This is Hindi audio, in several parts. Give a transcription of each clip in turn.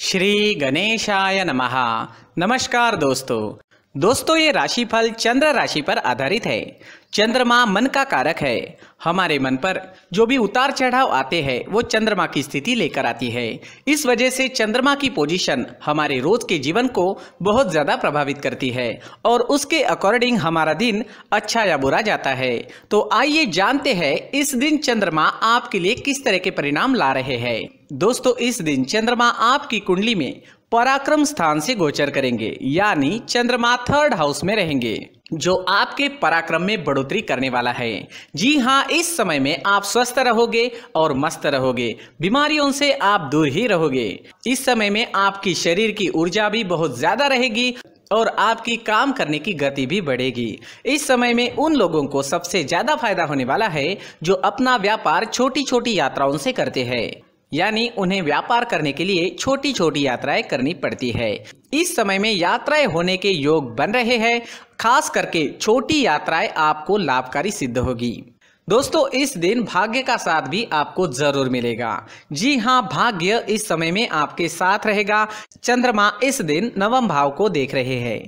श्री गणेशाय नमः। नमस्कार दोस्तों, ये राशिफल चंद्र राशि पर आधारित है। चंद्रमा मन का कारक है। हमारे मन पर जो भी उतार चढ़ाव आते हैं वो चंद्रमा की स्थिति लेकर आती है। इस वजह से चंद्रमा की पोजीशन हमारे रोज के जीवन को बहुत ज़्यादा प्रभावित करती है और उसके अकॉर्डिंग हमारा दिन अच्छा या बुरा जाता है। तो आइए जानते हैं इस दिन चंद्रमा आपके लिए किस तरह के परिणाम ला रहे हैं। दोस्तों, इस दिन चंद्रमा आपकी कुंडली में पराक्रम स्थान से गोचर करेंगे, यानी चंद्रमा 3rd हाउस में रहेंगे, जो आपके पराक्रम में बढ़ोतरी करने वाला है। जी हाँ, इस समय में आप स्वस्थ रहोगे और मस्त रहोगे, बीमारियों से आप दूर ही रहोगे। इस समय में आपकी शरीर की ऊर्जा भी बहुत ज्यादा रहेगी और आपकी काम करने की गति भी बढ़ेगी। इस समय में उन लोगों को सबसे ज्यादा फायदा होने वाला है जो अपना व्यापार छोटी छोटी यात्राओं से करते हैं, यानी उन्हें व्यापार करने के लिए छोटी छोटी यात्राएं करनी पड़ती है। इस समय में यात्राएं होने के योग बन रहे हैं। खास करके छोटी यात्राएं आपको लाभकारी सिद्ध होगी। दोस्तों, इस दिन भाग्य का साथ भी आपको जरूर मिलेगा। जी हाँ, भाग्य इस समय में आपके साथ रहेगा। चंद्रमा इस दिन 9वें भाव को देख रहे हैं।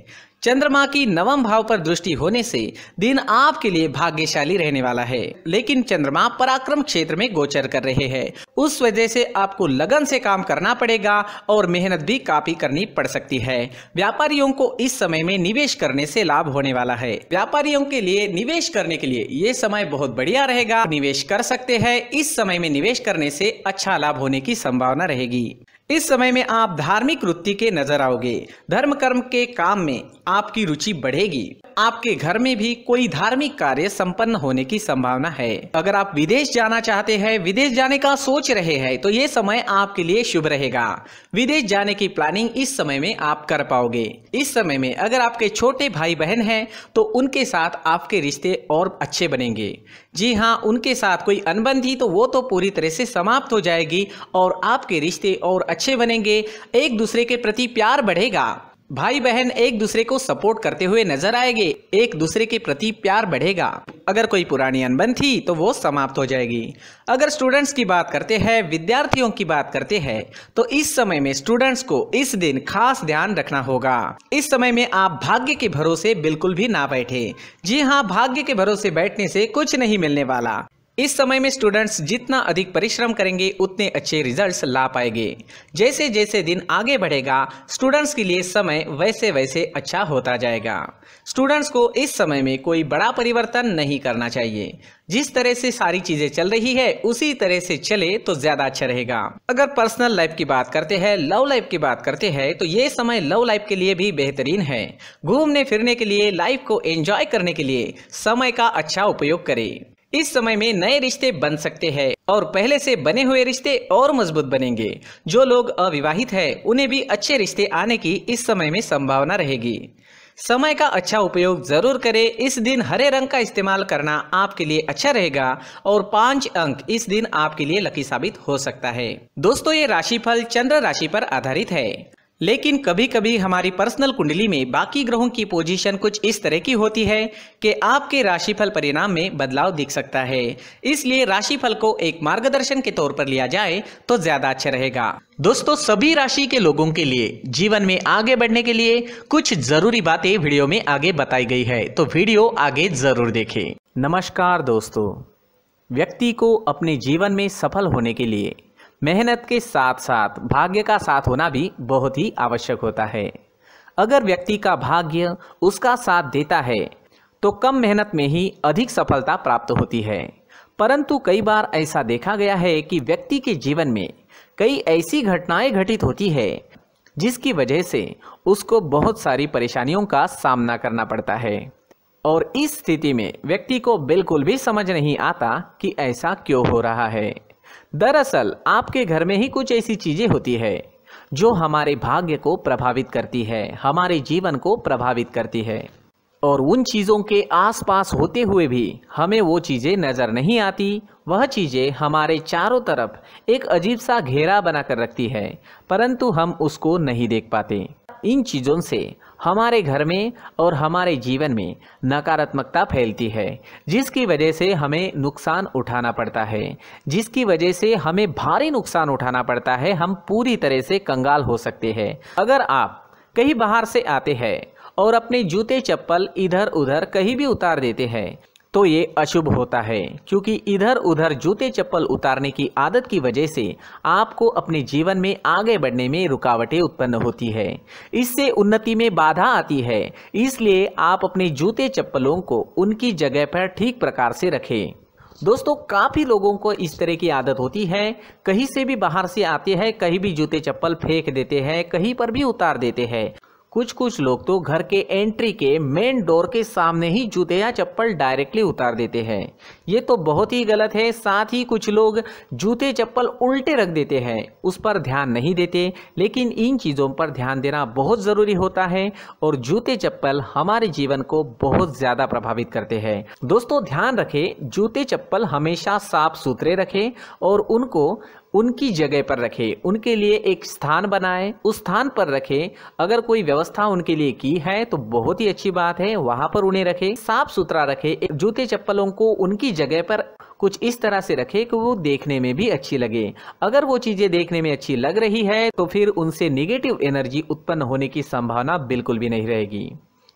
चंद्रमा की 9वें भाव पर दृष्टि होने से दिन आपके लिए भाग्यशाली रहने वाला है। लेकिन चंद्रमा पराक्रम क्षेत्र में गोचर कर रहे हैं, उस वजह से आपको लगन से काम करना पड़ेगा और मेहनत भी काफी करनी पड़ सकती है। व्यापारियों को इस समय में निवेश करने से लाभ होने वाला है। व्यापारियों के लिए निवेश करने के लिए ये समय बहुत बढ़िया रहेगा, निवेश कर सकते हैं। इस समय में निवेश करने से अच्छा लाभ होने की संभावना रहेगी। इस समय में आप धार्मिक वृत्ति के नजर आओगे। धर्म कर्म के काम में आपकी रुचि बढ़ेगी। आपके घर में भी कोई धार्मिक कार्य संपन्न होने की संभावना है। अगर आप विदेश जाना चाहते हैं, विदेश जाने का सोच रहे हैं, तो ये समय आपके लिए शुभ रहेगा। विदेश जाने की प्लानिंग इस समय में आप कर पाओगे। इस समय में अगर आपके छोटे भाई बहन हैं तो उनके साथ आपके रिश्ते और अच्छे बनेंगे। जी हाँ, उनके साथ कोई अनबन थी तो वो तो पूरी तरह से समाप्त हो जाएगी और आपके रिश्ते और अच्छे बनेंगे। एक दूसरे के प्रति प्यार बढ़ेगा। भाई बहन एक दूसरे को सपोर्ट करते हुए नजर आएंगे। एक दूसरे के प्रति प्यार बढ़ेगा। अगर कोई पुरानी अनबन थी तो वो समाप्त हो जाएगी। अगर स्टूडेंट्स की बात करते हैं, विद्यार्थियों की बात करते हैं, तो इस समय में स्टूडेंट्स को इस दिन खास ध्यान रखना होगा। इस समय में आप भाग्य के भरोसे बिल्कुल भी ना बैठे। जी हाँ, भाग्य के भरोसे बैठने से कुछ नहीं मिलने वाला। इस समय में स्टूडेंट्स जितना अधिक परिश्रम करेंगे उतने अच्छे रिजल्ट्स ला पाएंगे। जैसे जैसे दिन आगे बढ़ेगा स्टूडेंट्स के लिए समय वैसे वैसे अच्छा होता जाएगा। स्टूडेंट्स को इस समय में कोई बड़ा परिवर्तन नहीं करना चाहिए। जिस तरह से सारी चीजें चल रही है उसी तरह से चले तो ज्यादा अच्छा रहेगा। अगर पर्सनल लाइफ की बात करते हैं, लव लाइफ की बात करते हैं, तो ये समय लव लाइफ के लिए भी बेहतरीन है। घूमने फिरने के लिए, लाइफ को एंजॉय करने के लिए समय का अच्छा उपयोग करें। इस समय में नए रिश्ते बन सकते हैं और पहले से बने हुए रिश्ते और मजबूत बनेंगे। जो लोग अविवाहित हैं उन्हें भी अच्छे रिश्ते आने की इस समय में संभावना रहेगी। समय का अच्छा उपयोग जरूर करें। इस दिन हरे रंग का इस्तेमाल करना आपके लिए अच्छा रहेगा और 5 अंक इस दिन आपके लिए लकी साबित हो सकता है। दोस्तों, ये राशिफल चंद्र राशि पर आधारित है, लेकिन कभी कभी हमारी पर्सनल कुंडली में बाकी ग्रहों की पोजीशन कुछ इस तरह की होती है कि आपके राशिफल परिणाम में बदलाव दिख सकता है। इसलिए राशिफल को एक मार्गदर्शन के तौर पर लिया जाए तो ज्यादा अच्छा रहेगा। दोस्तों, सभी राशि के लोगों के लिए जीवन में आगे बढ़ने के लिए कुछ जरूरी बातें वीडियो में आगे बताई गई है, तो वीडियो आगे जरूर देखें। नमस्कार दोस्तों, व्यक्ति को अपने जीवन में सफल होने के लिए मेहनत के साथ साथ भाग्य का साथ होना भी बहुत ही आवश्यक होता है। अगर व्यक्ति का भाग्य उसका साथ देता है तो कम मेहनत में ही अधिक सफलता प्राप्त होती है। परंतु कई बार ऐसा देखा गया है कि व्यक्ति के जीवन में कई ऐसी घटनाएं घटित होती है जिसकी वजह से उसको बहुत सारी परेशानियों का सामना करना पड़ता है और इस स्थिति में व्यक्ति को बिल्कुल भी समझ नहीं आता कि ऐसा क्यों हो रहा है। दरअसल आपके घर में ही कुछ ऐसी चीजें होती है जो हमारे भाग्य को प्रभावित करती है, हमारे जीवन को प्रभावित करती है और उन चीज़ों के आसपास होते हुए भी हमें वो चीज़ें नज़र नहीं आती। वह चीज़ें हमारे चारों तरफ एक अजीब सा घेरा बनाकर रखती है, परंतु हम उसको नहीं देख पाते। इन चीज़ों से हमारे घर में और हमारे जीवन में नकारात्मकता फैलती है, जिसकी वजह से हमें नुकसान उठाना पड़ता है, जिसकी वजह से हमें भारी नुकसान उठाना पड़ता है। हम पूरी तरह से कंगाल हो सकते हैं। अगर आप कहीं बाहर से आते हैं और अपने जूते चप्पल इधर उधर कहीं भी उतार देते हैं तो ये अशुभ होता है, क्योंकि इधर उधर जूते चप्पल उतारने की आदत की वजह से आपको अपने जीवन में आगे बढ़ने में रुकावटें उत्पन्न होती है। इससे उन्नति में बाधा आती है। इसलिए आप अपने जूते चप्पलों को उनकी जगह पर ठीक प्रकार से रखें। दोस्तों, काफ़ी लोगों को इस तरह की आदत होती है, कहीं से भी बाहर से आते हैं, कहीं भी जूते चप्पल फेंक देते हैं, कहीं पर भी उतार देते हैं। कुछ लोग तो घर के एंट्री के मेन डोर के सामने ही जूते या चप्पल डायरेक्टली उतार देते हैं। ये तो बहुत ही गलत है। साथ ही कुछ लोग जूते चप्पल उल्टे रख देते हैं, उस पर ध्यान नहीं देते। लेकिन इन चीज़ों पर ध्यान देना बहुत ज़रूरी होता है और जूते चप्पल हमारे जीवन को बहुत ज़्यादा प्रभावित करते हैं। दोस्तों, ध्यान रखें, जूते चप्पल हमेशा साफ सुथरे रखें और उनको उनकी जगह पर रखें। उनके लिए एक स्थान बनाएं, उस स्थान पर रखें। अगर कोई व्यवस्था उनके लिए की है तो बहुत ही अच्छी बात है, वहां पर उन्हें रखें, साफ सुथरा रखें। जूते चप्पलों को उनकी जगह पर कुछ इस तरह से रखें कि वो देखने में भी अच्छी लगे। अगर वो चीजें देखने में अच्छी लग रही है तो फिर उनसे निगेटिव एनर्जी उत्पन्न होने की संभावना बिल्कुल भी नहीं रहेगी।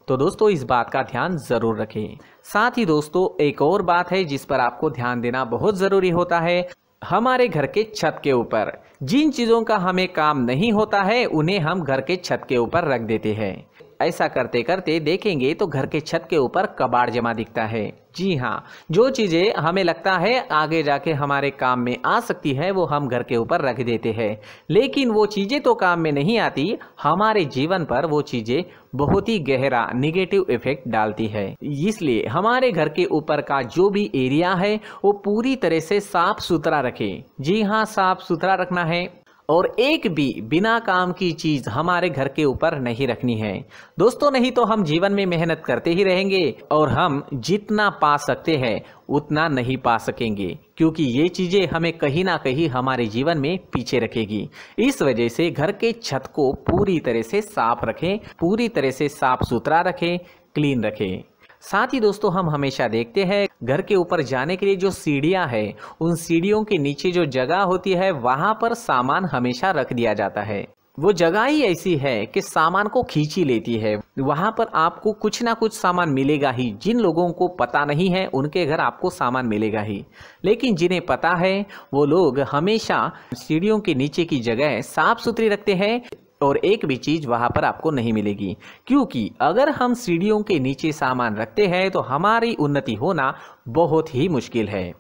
तो दोस्तों, इस बात का ध्यान जरूर रखें। साथ ही दोस्तों, एक और बात है जिस पर आपको ध्यान देना बहुत जरूरी होता है। हमारे घर के छत के ऊपर जिन चीज़ों का हमें काम नहीं होता है उन्हें हम घर के छत के ऊपर रख देते हैं। ऐसा करते करते देखेंगे तो घर के छत के ऊपर कबाड़ जमा दिखता है। जी हाँ, जो चीज़ें हमें लगता है आगे जाके हमारे काम में आ सकती है वो हम घर के ऊपर रख देते हैं, लेकिन वो चीज़ें तो काम में नहीं आती, हमारे जीवन पर वो चीज़ें बहुत ही गहरा निगेटिव इफेक्ट डालती है। इसलिए हमारे घर के ऊपर का जो भी एरिया है वो पूरी तरह से साफ सुथरा रखें। जी हाँ, साफ सुथरा रखना है और एक भी बिना काम की चीज हमारे घर के ऊपर नहीं रखनी है। दोस्तों, नहीं तो हम जीवन में मेहनत करते ही रहेंगे और हम जितना पा सकते हैं उतना नहीं पा सकेंगे, क्योंकि ये चीजें हमें कहीं ना कहीं हमारे जीवन में पीछे रखेगी। इस वजह से घर के छत को पूरी तरह से साफ रखें, पूरी तरह से साफ सुथरा रखें, क्लीन रखें। साथ ही दोस्तों, हम हमेशा देखते हैं घर के ऊपर जाने के लिए जो सीढ़ियां हैं, उन सीढ़ियों के नीचे जो जगह होती है वहां पर सामान हमेशा रख दिया जाता है। वो जगह ही ऐसी है कि सामान को खींच ही लेती है। वहां पर आपको कुछ ना कुछ सामान मिलेगा ही। जिन लोगों को पता नहीं है उनके घर आपको सामान मिलेगा ही, लेकिन जिन्हें पता है वो लोग हमेशा सीढ़ियों के नीचे की जगह साफ सुथरी रखते हैं और एक भी चीज वहां पर आपको नहीं मिलेगी, क्योंकि अगर हम सीढ़ियों के नीचे सामान रखते हैं तो हमारी उन्नति होना बहुत ही मुश्किल है।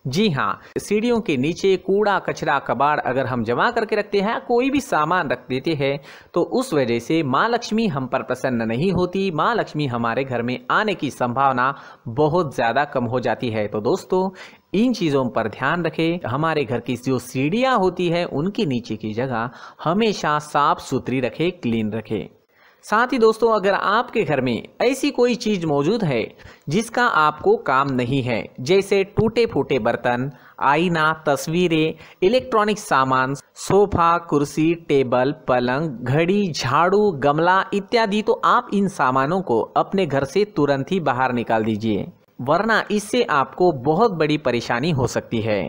जी हाँ, सीढ़ियों के नीचे कूड़ा कचरा कबाड़ अगर हम जमा करके रखते हैं, कोई भी सामान रख देते हैं, तो उस वजह से माँ लक्ष्मी हम पर प्रसन्न नहीं होती। माँ लक्ष्मी हमारे घर में आने की संभावना बहुत ज़्यादा कम हो जाती है। तो दोस्तों, इन चीज़ों पर ध्यान रखें। हमारे घर की जो सीढ़ियाँ होती है उनके नीचे की जगह हमेशा साफ सुथरी रखें, क्लीन रखें। साथ ही दोस्तों, अगर आपके घर में ऐसी कोई चीज मौजूद है जिसका आपको काम नहीं है, जैसे टूटे फूटे बर्तन, आईना, तस्वीरें, इलेक्ट्रॉनिक सामान, सोफा, कुर्सी, टेबल, पलंग, घड़ी, झाड़ू, गमला इत्यादि, तो आप इन सामानों को अपने घर से तुरंत ही बाहर निकाल दीजिए, वरना इससे आपको बहुत बड़ी परेशानी हो सकती है।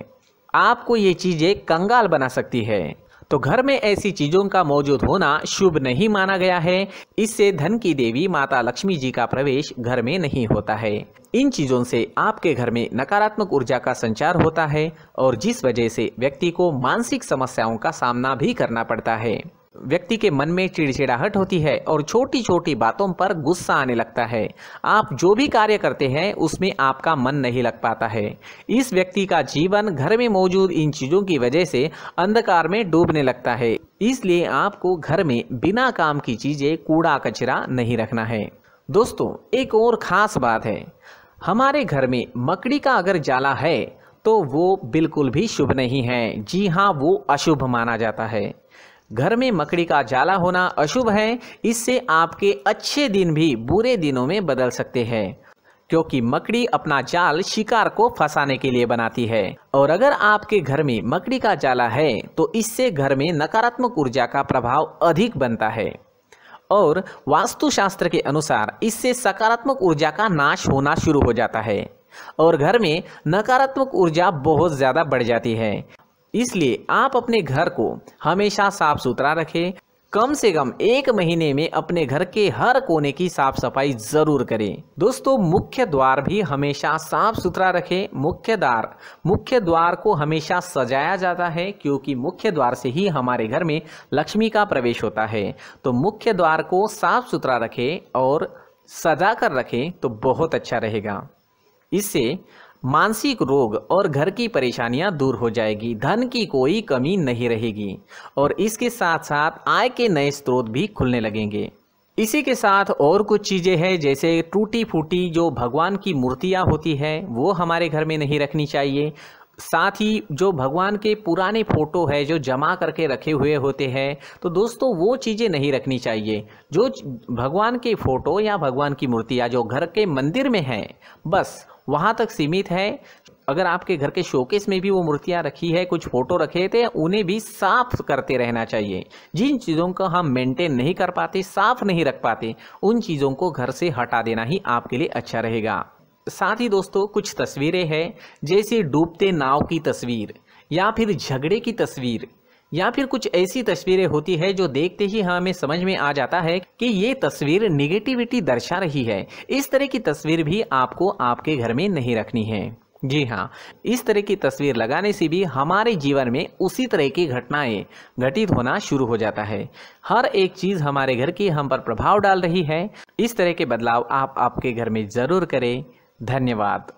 आपको ये चीजें कंगाल बना सकती है। तो घर में ऐसी चीजों का मौजूद होना शुभ नहीं माना गया है। इससे धन की देवी माता लक्ष्मी जी का प्रवेश घर में नहीं होता है। इन चीजों से आपके घर में नकारात्मक ऊर्जा का संचार होता है और जिस वजह से व्यक्ति को मानसिक समस्याओं का सामना भी करना पड़ता है। व्यक्ति के मन में चिड़चिड़ाहट होती है और छोटी छोटी बातों पर गुस्सा आने लगता है। आप जो भी कार्य करते हैं उसमें आपका मन नहीं लग पाता है। इस व्यक्ति का जीवन घर में मौजूद इन चीजों की वजह से अंधकार में डूबने लगता है। इसलिए आपको घर में बिना काम की चीजें, कूड़ा कचरा नहीं रखना है। दोस्तों, एक और खास बात है, हमारे घर में मकड़ी का अगर जाला है तो वो बिल्कुल भी शुभ नहीं है। जी हाँ, वो अशुभ माना जाता है। घर में मकड़ी का जाला होना अशुभ है। इससे आपके अच्छे दिन भी बुरे दिनों में बदल सकते हैं, क्योंकि मकड़ी अपना जाल शिकार को फंसाने के लिए बनाती है। और अगर आपके घर में मकड़ी का जाला है तो इससे घर में नकारात्मक ऊर्जा का प्रभाव अधिक बनता है और वास्तुशास्त्र के अनुसार इससे सकारात्मक ऊर्जा का नाश होना शुरू हो जाता है और घर में नकारात्मक ऊर्जा बहुत ज़्यादा बढ़ जाती है। इसलिए आप अपने घर को हमेशा साफ सुथरा रखें। कम से कम 1 महीने में अपने घर के हर कोने की साफ सफाई जरूर करें। दोस्तों, मुख्य द्वार भी हमेशा साफ सुथरा रखें। मुख्य द्वार को हमेशा सजाया जाता है क्योंकि मुख्य द्वार से ही हमारे घर में लक्ष्मी का प्रवेश होता है। तो मुख्य द्वार को साफ सुथरा रखें और सजा कर रखें तो बहुत अच्छा रहेगा। इससे मानसिक रोग और घर की परेशानियां दूर हो जाएगी, धन की कोई कमी नहीं रहेगी और इसके साथ साथ आय के नए स्रोत भी खुलने लगेंगे। इसी के साथ और कुछ चीज़ें हैं, जैसे टूटी फूटी जो भगवान की मूर्तियां होती है वो हमारे घर में नहीं रखनी चाहिए। साथ ही जो भगवान के पुराने फोटो है जो जमा करके रखे हुए होते हैं, तो दोस्तों वो चीज़ें नहीं रखनी चाहिए। जो भगवान के फोटो या भगवान की मूर्तियाँ जो घर के मंदिर में हैं बस वहाँ तक सीमित है। अगर आपके घर के शोकेस में भी वो मूर्तियाँ रखी है, कुछ फोटो रखे थे, उन्हें भी साफ करते रहना चाहिए। जिन चीज़ों को हम मेंटेन नहीं कर पाते, साफ नहीं रख पाते, उन चीज़ों को घर से हटा देना ही आपके लिए अच्छा रहेगा। साथ ही दोस्तों कुछ तस्वीरें हैं, जैसे डूबते नाव की तस्वीर या फिर झगड़े की तस्वीर या फिर कुछ ऐसी तस्वीरें होती है जो देखते ही हमें समझ में आ जाता है कि ये तस्वीर निगेटिविटी दर्शा रही है। इस तरह की तस्वीर भी आपको आपके घर में नहीं रखनी है। जी हाँ, इस तरह की तस्वीर लगाने से भी हमारे जीवन में उसी तरह की घटनाएं घटित होना शुरू हो जाता है। हर एक चीज़ हमारे घर की हम पर प्रभाव डाल रही है। इस तरह के बदलाव आप आपके घर में ज़रूर करें। धन्यवाद।